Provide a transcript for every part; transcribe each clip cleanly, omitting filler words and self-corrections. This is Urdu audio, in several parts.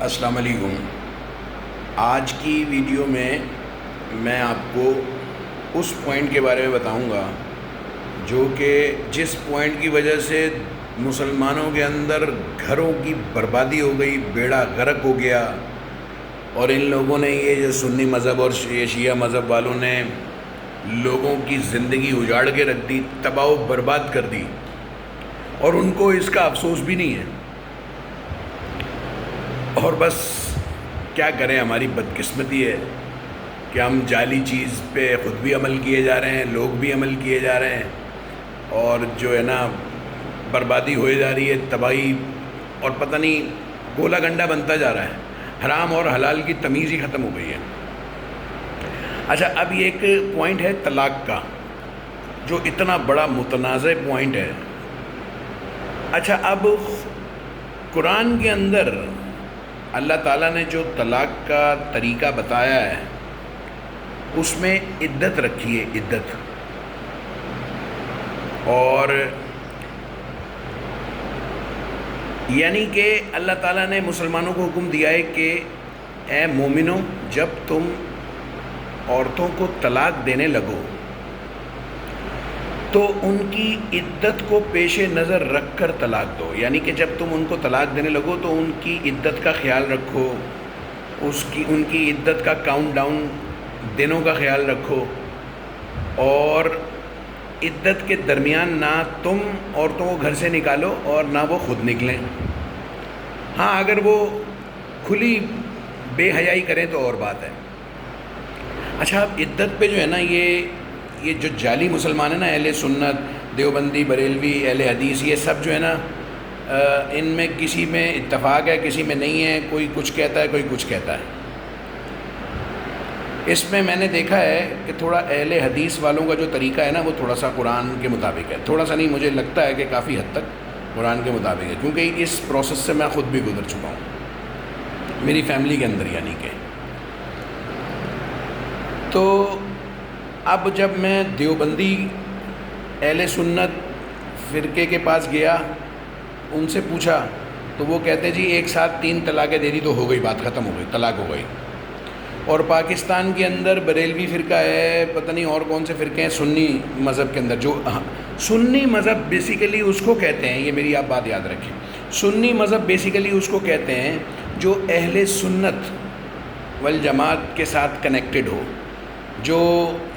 السلام علیکم۔ آج کی ویڈیو میں آپ کو اس پوائنٹ کے بارے میں بتاؤں گا جو کہ جس پوائنٹ کی وجہ سے مسلمانوں کے اندر گھروں کی بربادی ہو گئی، بیڑا غرق ہو گیا، اور ان لوگوں نے یہ جو سنی مذہب اور شیعہ مذہب والوں نے لوگوں کی زندگی اجاڑ کے رکھ دی، تباہ و برباد کر دی، اور ان کو اس کا افسوس بھی نہیں ہے۔ اور بس کیا کریں، ہماری بدقسمتی ہے کہ ہم جعلی چیز پہ خود بھی عمل کیے جا رہے ہیں، لوگ بھی عمل کیے جا رہے ہیں، اور جو ہے نا بربادی ہوئے جا رہی ہے، تباہی، اور پتہ نہیں گولا گنڈا بنتا جا رہا ہے، حرام اور حلال کی تمیز ہی ختم ہو گئی ہے۔ اچھا، اب یہ ایک پوائنٹ ہے طلاق کا، جو اتنا بڑا متنازع پوائنٹ ہے۔ اچھا، اب قرآن کے اندر اللہ تعالیٰ نے جو طلاق کا طریقہ بتایا ہے اس میں عدت رکھی ہے، عدت، اور یعنی کہ اللہ تعالیٰ نے مسلمانوں کو حکم دیا ہے کہ اے مومنوں، جب تم عورتوں کو طلاق دینے لگو تو ان کی عدت کو پیش نظر رکھ کر طلاق دو۔ یعنی کہ جب تم ان کو طلاق دینے لگو تو ان کی عدت کا خیال رکھو، ان کی عدت کا کاؤنٹ ڈاؤن دنوں کا خیال رکھو، اور عدت کے درمیان نہ تم عورتوں کو گھر سے نکالو اور نہ وہ خود نکلیں۔ ہاں، اگر وہ کھلی بے حیائی کریں تو اور بات ہے۔ اچھا، اب عدت پہ جو ہے نا یہ جو جعلی مسلمان ہیں نا، اہل سنت، دیوبندی، بریلوی، اہل حدیث، یہ سب جو ہے نا، ان میں کسی میں اتفاق ہے، کسی میں نہیں ہے، کوئی کچھ کہتا ہے، کوئی کچھ کہتا ہے۔ اس میں نے دیکھا ہے کہ تھوڑا اہل حدیث والوں کا جو طریقہ ہے نا، وہ تھوڑا سا قرآن کے مطابق ہے، تھوڑا سا نہیں، مجھے لگتا ہے کہ کافی حد تک قرآن کے مطابق ہے، کیونکہ اس پروسیس سے میں خود بھی گزر چکا ہوں، میری فیملی کے اندر، یعنی کہ تو اب جب میں دیوبندی اہل سنت فرقے کے پاس گیا، ان سے پوچھا تو وہ کہتے جی ایک ساتھ 3 طلاقیں دے دی تو ہو گئی، بات ختم ہو گئی، طلاق ہو گئی۔ اور پاکستان کے اندر بریلوی فرقہ ہے، پتہ نہیں اور کون سے فرقے ہیں سنی مذہب کے اندر، جو سنی مذہب بیسیکلی اس کو کہتے ہیں، یہ میری آپ بات یاد رکھیں، سنی مذہب بیسیکلی اس کو کہتے ہیں جو اہل سنت والجماعت کے ساتھ کنیکٹڈ ہو، جو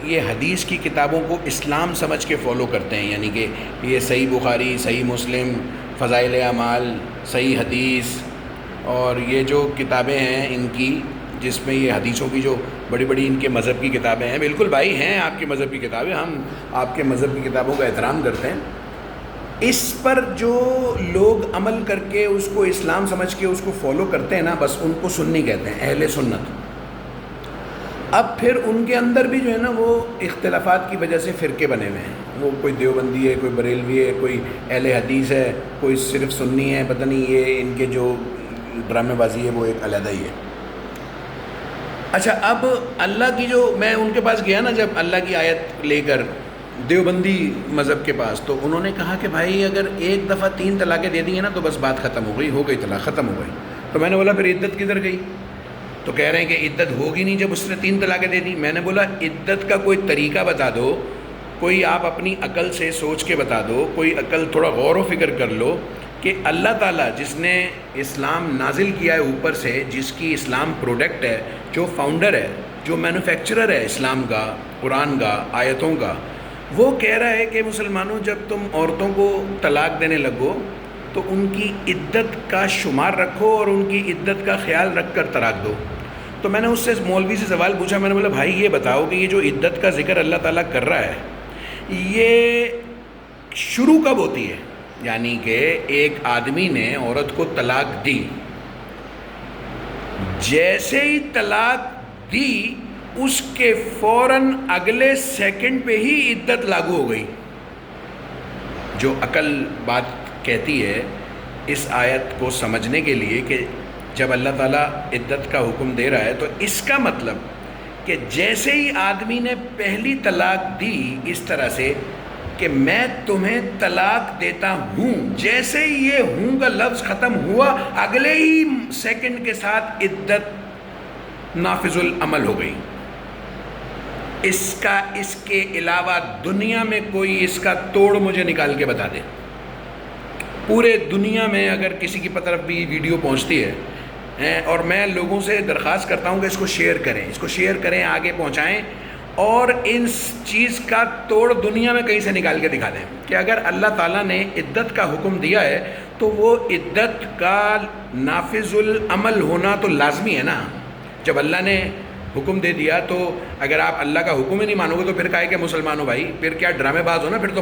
یہ حدیث کی کتابوں کو اسلام سمجھ کے فالو کرتے ہیں، یعنی کہ یہ صحیح بخاری، صحیح مسلم، فضائل اعمال، صحیح حدیث، اور یہ جو کتابیں ہیں ان کی، جس میں یہ حدیثوں کی جو بڑی بڑی ان کے مذہب کی کتابیں ہیں، بالکل بھائی ہیں آپ کے مذہب کی کتابیں، ہم آپ کے مذہب کی کتابوں کا احترام کرتے ہیں، اس پر جو لوگ عمل کر کے اس کو اسلام سمجھ کے اس کو فالو کرتے ہیں نا، بس ان کو سنی کہتے ہیں، اہل سنت۔ اب پھر ان کے اندر بھی جو ہے نا وہ اختلافات کی وجہ سے فرقے بنے ہوئے ہیں، وہ کوئی دیوبندی ہے، کوئی بریلوی ہے، کوئی اہل حدیث ہے، کوئی صرف سنی ہے، پتہ نہیں، یہ ان کے جو ڈرامے بازی ہے وہ ایک علیحدہ ہی ہے۔ اچھا، اب اللہ کی جو، میں ان کے پاس گیا نا جب اللہ کی آیت لے کر دیوبندی مذہب کے پاس، تو انہوں نے کہا کہ بھائی اگر ایک دفعہ 3 طلاقیں دے دی ہیں نا تو بس بات ختم ہو گئی، طلاق ختم ہو گئی۔ تو میں نے بولا پھر عدت کدھر گئی؟ تو کہہ رہے ہیں کہ عدت ہوگی نہیں جب اس نے 3 طلاقیں دے دی۔ میں نے بولا عدت کا کوئی طریقہ بتا دو، کوئی آپ اپنی عقل سے سوچ کے بتا دو، کوئی عقل تھوڑا غور و فکر کر لو کہ اللہ تعالیٰ جس نے اسلام نازل کیا ہے اوپر سے، جس کی اسلام پروڈکٹ ہے، جو فاؤنڈر ہے، جو مینوفیکچرر ہے اسلام کا، قرآن کا، آیتوں کا، وہ کہہ رہا ہے کہ مسلمانوں جب تم عورتوں کو طلاق دینے لگو تو ان کی عدت کا شمار رکھو اور ان کی عدت کا خیال رکھ کر طلاق دو۔ تو میں نے اس سے مولوی سے سوال پوچھا، میں نے بولا بھائی یہ بتاؤ کہ یہ جو عدت کا ذکر اللہ تعالیٰ کر رہا ہے، یہ شروع کب ہوتی ہے؟ یعنی کہ ایک آدمی نے عورت کو طلاق دی، جیسے ہی طلاق دی اس کے فوراً اگلے سیکنڈ پہ ہی عدت لاگو ہو گئی۔ جو عقل بات کہتی ہے اس آیت کو سمجھنے کے لیے کہ جب اللہ تعالیٰ عدت کا حکم دے رہا ہے تو اس کا مطلب کہ جیسے ہی آدمی نے پہلی طلاق دی اس طرح سے، کہ میں تمہیں طلاق دیتا ہوں، جیسے ہی یہ ہوں کا لفظ ختم ہوا اگلے ہی سیکنڈ کے ساتھ عدت نافذ العمل ہو گئی۔ اس کے علاوہ دنیا میں کوئی اس کا توڑ مجھے نکال کے بتا دے۔ پورے دنیا میں اگر کسی کی طرف بھی ویڈیو پہنچتی ہے، اور میں لوگوں سے درخواست کرتا ہوں کہ اس کو شیئر کریں، آگے پہنچائیں، اور اس چیز کا توڑ دنیا میں کہیں سے نکال کے دکھا دیں کہ اگر اللہ تعالیٰ نے عدت کا حکم دیا ہے تو وہ عدت کا نافذ العمل ہونا تو لازمی ہے نا۔ جب اللہ نے حکم دے دیا تو اگر آپ اللہ کا حکم ہی نہیں مانو گے تو پھر کہا کہ مسلمانوں بھائی پھر کیا ڈرامے باز ہونا، پھر تو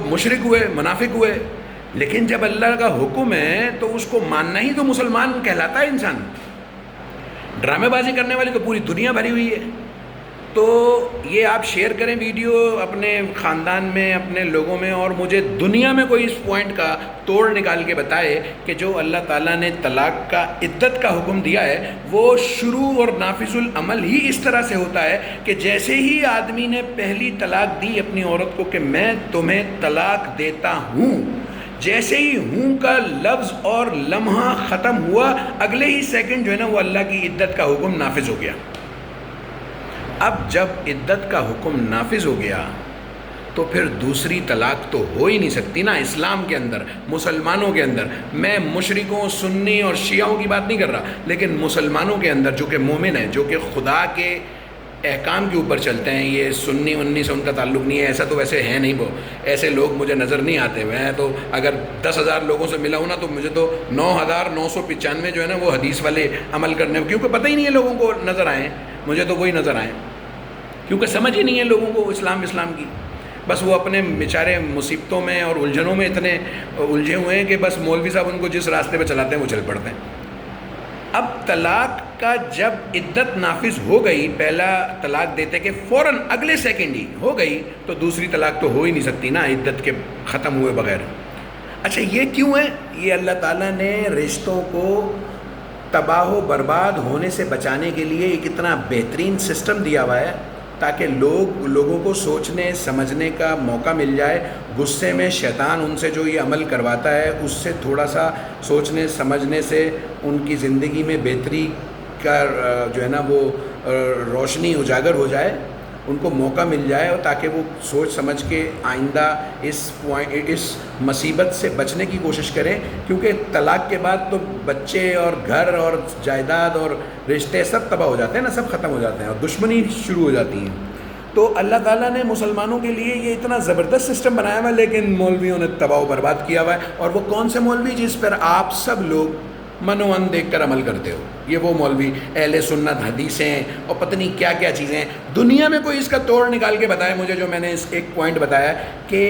مشرک ہوئے، منافق ہوئے۔ لیکن جب اللہ کا حکم ہے تو اس کو ماننا ہی تو مسلمان کہلاتا ہے انسان۔ ڈرامے بازی کرنے والی تو پوری دنیا بھری ہوئی ہے۔ تو یہ آپ شیئر کریں ویڈیو اپنے خاندان میں، اپنے لوگوں میں، اور مجھے دنیا میں کوئی اس پوائنٹ کا توڑ نکال کے بتائے کہ جو اللہ تعالیٰ نے طلاق کا عدت کا حکم دیا ہے وہ شروع اور نافذ العمل ہی اس طرح سے ہوتا ہے کہ جیسے ہی آدمی نے پہلی طلاق دی اپنی عورت کو کہ میں تمہیں طلاق دیتا ہوں، جیسے ہی ہوں کا لفظ اور لمحہ ختم ہوا اگلے ہی سیکنڈ جو ہے نا وہ اللہ کی عدت کا حکم نافذ ہو گیا۔ اب جب عدت کا حکم نافذ ہو گیا تو پھر دوسری طلاق تو ہو ہی نہیں سکتی نا اسلام کے اندر، مسلمانوں کے اندر۔ میں مشرکوں، سنی اور شیعوں کی بات نہیں کر رہا، لیکن مسلمانوں کے اندر جو کہ مومن ہیں، جو کہ خدا کے احکام کے اوپر چلتے ہیں، یہ سنی ونی سے ان کا تعلق نہیں ہے، ایسا تو ویسے ہے نہیں، وہ ایسے لوگ مجھے نظر نہیں آتے ہوئے ہیں۔ تو اگر 10,000 لوگوں سے ملا ہوں نا تو مجھے تو 9,995 جو ہے نا وہ حدیث والے عمل کرنے، کیونکہ پتہ ہی نہیں ہے لوگوں کو نظر آئیں، مجھے تو وہی نظر آئیں، کیونکہ سمجھ ہی نہیں ہے لوگوں کو اسلام کی۔ بس وہ اپنے بیچارے مصیبتوں میں اور الجھنوں میں اتنے الجھے ہوئے ہیں کہ بس مولوی صاحب ان کو جس راستے پہ چلاتے ہیں وہ چل پڑتے ہیں۔ اب طلاق کا جب عدت نافذ ہو گئی، پہلا طلاق دیتے کہ فوراً اگلے سیکنڈ ہی ہو گئی، تو دوسری طلاق تو ہو ہی نہیں سکتی نا عدت کے ختم ہوئے بغیر۔ اچھا یہ کیوں ہے؟ یہ اللہ تعالیٰ نے رشتوں کو تباہ و برباد ہونے سے بچانے کے لیے ایک اتنا بہترین سسٹم دیا ہوا ہے تاکہ لوگوں کو سوچنے سمجھنے کا موقع مل جائے۔ غصے میں شیطان ان سے جو یہ عمل کرواتا ہے اس سے تھوڑا سا سوچنے سمجھنے سے ان کی زندگی میں بہتری کا جو ہے نا وہ روشنی اجاگر ہو جائے، ان کو موقع مل جائے، اور تاکہ وہ سوچ سمجھ کے آئندہ اس مصیبت سے بچنے کی کوشش کریں۔ کیونکہ طلاق کے بعد تو بچے اور گھر اور جائیداد اور رشتے سب تباہ ہو جاتے ہیں نا، سب ختم ہو جاتے ہیں اور دشمنی شروع ہو جاتی ہیں۔ تو اللہ تعالیٰ نے مسلمانوں کے لیے یہ اتنا زبردست سسٹم بنایا ہوا ہے، لیکن مولویوں نے تباہ و برباد کیا ہوا ہے۔ اور وہ کون سے مولوی؟ جس پر آپ سب لوگ منوان دیکھ کر عمل کرتے ہو، یہ وہ مولوی اہل سنت، حدیثیں اور پتہ نہیں کیا کیا چیزیں ہیں۔ دنیا میں کوئی اس کا توڑ نکال کے بتائے مجھے، جو میں نے اس ایک پوائنٹ بتایا کہ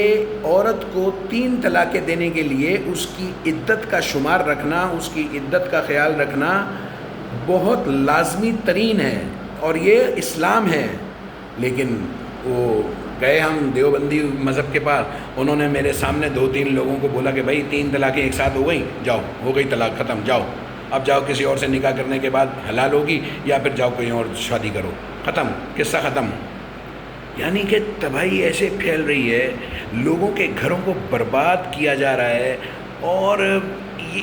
عورت کو 3 طلاقیں دینے کے لیے اس کی عدت کا شمار رکھنا، اس کی عدت کا خیال رکھنا بہت لازمی ترین ہے، اور یہ اسلام ہے۔ لیکن وہ گئے ہم دیوبندی مذہب کے پاس، انہوں نے میرے سامنے 2-3 لوگوں کو بولا کہ بھائی 3 طلاقیں ایک ساتھ ہو گئیں، جاؤ ہو گئی طلاق ختم، جاؤ اب جاؤ کسی اور سے نکاح کرنے کے بعد حلال ہوگی، یا پھر جاؤ کوئی اور شادی کرو، ختم، قصہ ختم۔ یعنی کہ تباہی ایسے پھیل رہی ہے، لوگوں کے گھروں کو برباد کیا جا رہا ہے، اور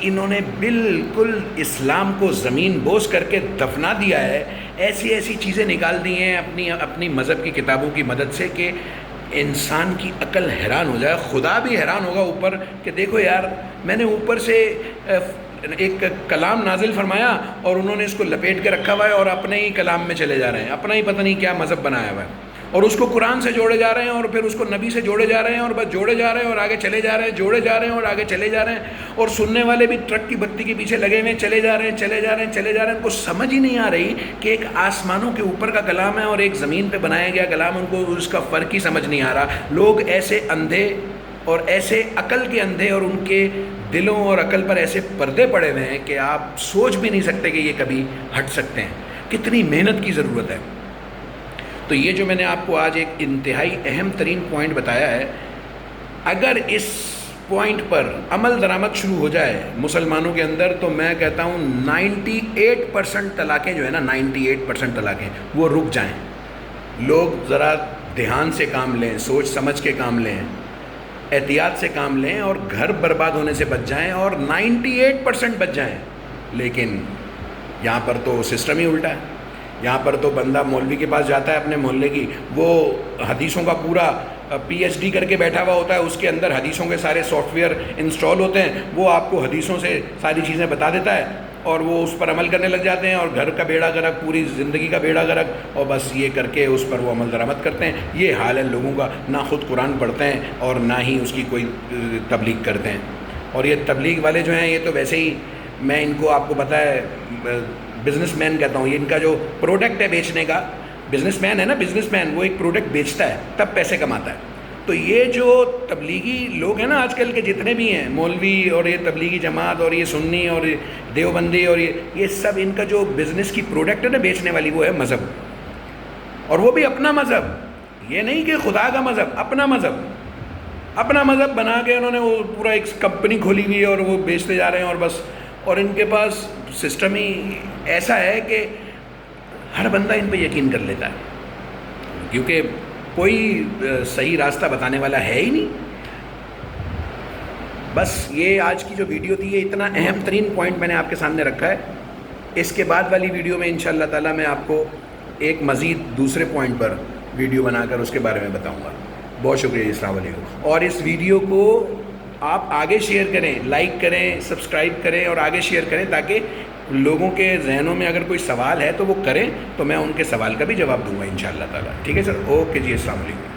انہوں نے بالکل اسلام کو زمین بوس کر کے دفنا دیا ہے۔ ایسی چیزیں نکال دی ہیں اپنی مذہب کی کتابوں کی مدد سے کہ انسان کی عقل حیران ہو جائے، خدا بھی حیران ہوگا اوپر کہ دیکھو یار، میں نے اوپر سے ایک کلام نازل فرمایا اور انہوں نے اس کو لپیٹ کے رکھا ہوا ہے اور اپنے ہی کلام میں چلے جا رہے ہیں، اپنا ہی پتہ نہیں کیا مذہب بنایا ہوا ہے، اور اس کو قرآن سے جوڑے جا رہے ہیں، اور پھر اس کو نبی سے جوڑے جا رہے ہیں، اور بس جوڑے جا رہے ہیں اور آگے چلے جا رہے ہیں، جوڑے جا رہے ہیں اور آگے چلے جا رہے ہیں، اور سننے والے بھی ٹرک کی بتی کے پیچھے لگے ہوئے چلے جا رہے ہیں، چلے جا رہے ہیں، چلے جا رہے ہیں۔ ان کو سمجھ ہی نہیں آ رہی کہ ایک آسمانوں کے اوپر کا کلام ہے اور ایک زمین پہ بنایا گیا کلام، ان کو اس کا فرق ہی سمجھ نہیں آ رہا۔ لوگ ایسے اندھے اور ایسے عقل کے اندھے، اور ان کے دلوں اور عقل پر ایسے پردے پڑے ہوئے ہیں کہ آپ سوچ بھی نہیں سکتے کہ یہ کبھی ہٹ سکتے ہیں۔ کتنی محنت کی ضرورت ہے۔ تو یہ جو میں نے آپ کو آج ایک انتہائی اہم ترین پوائنٹ بتایا ہے، اگر اس پوائنٹ پر عمل درآمد شروع ہو جائے مسلمانوں کے اندر، تو میں کہتا ہوں 98% طلاقیں جو ہے نا، 98% طلاقیں وہ رک جائیں۔ لوگ ذرا دھیان سے کام لیں، سوچ سمجھ کے کام لیں، احتیاط سے کام لیں اور گھر برباد ہونے سے بچ جائیں اور 98% بچ جائیں. لیکن یہاں پر تو سسٹم ہی الٹا ہے. یہاں پر تو بندہ مولوی کے پاس جاتا ہے اپنے محلے کی، وہ حدیثوں کا پورا PhD کر کے بیٹھا ہوا ہوتا ہے، اس کے اندر حدیثوں کے سارے سافٹ ویئر انسٹال ہوتے ہیں، وہ آپ کو حدیثوں سے ساری چیزیں بتا دیتا ہے اور وہ اس پر عمل کرنے لگ جاتے ہیں اور گھر کا بیڑا غرق، پوری زندگی کا بیڑا غرق، اور بس یہ کر کے اس پر وہ عمل درآمد کرتے ہیں. یہ حال ہے لوگوں کا، نہ خود قرآن پڑھتے ہیں اور نہ ہی اس کی کوئی تبلیغ کرتے ہیں. اور یہ تبلیغ والے جو ہیں یہ تو ویسے ہی، میں ان کو آپ کو پتہ ہے بزنس مین کہتا ہوں. یہ ان کا جو پروڈکٹ ہے بیچنے کا، بزنس مین ہے نا، بزنس مین وہ ایک پروڈکٹ بیچتا ہے تب پیسے کماتا ہے. تو یہ جو تبلیغی لوگ ہیں نا آج کل کے جتنے بھی ہیں، مولوی اور یہ تبلیغی جماعت اور یہ سنی اور دیوبندی اور یہ سب، ان کا جو بزنس کی پروڈکٹ ہے نا بیچنے والی، وہ ہے مذہب. اور وہ بھی اپنا مذہب، یہ نہیں کہ خدا کا مذہب، اپنا مذہب. اپنا مذہب بنا کے انہوں نے وہ پورا ایک کمپنی کھولی ہوئی ہے اور وہ بیچتے جا رہے ہیں. اور بس، اور ان کے پاس سسٹم ہی ایسا ہے کہ ہر بندہ ان پہ یقین کر لیتا ہے، کیونکہ کوئی صحیح راستہ بتانے والا ہے ہی نہیں. بس یہ آج کی جو ویڈیو تھی، یہ اتنا اہم ترین پوائنٹ میں نے آپ کے سامنے رکھا ہے. اس کے بعد والی ویڈیو میں انشاءاللہ تعالیٰ میں آپ کو ایک مزید دوسرے پوائنٹ پر ویڈیو بنا کر اس کے بارے میں بتاؤں گا. بہت شکریہ. السلام علیکم. اور اس ویڈیو کو آپ آگے شیئر کریں، لائک کریں، سبسکرائب کریں اور آگے شیئر کریں، تاکہ لوگوں کے ذہنوں میں اگر کوئی سوال ہے تو وہ کریں، تو میں ان کے سوال کا بھی جواب دوں گا انشاءاللہ تعالیٰ. ٹھیک ہے سر؟ اوکے جی، السلام علیکم.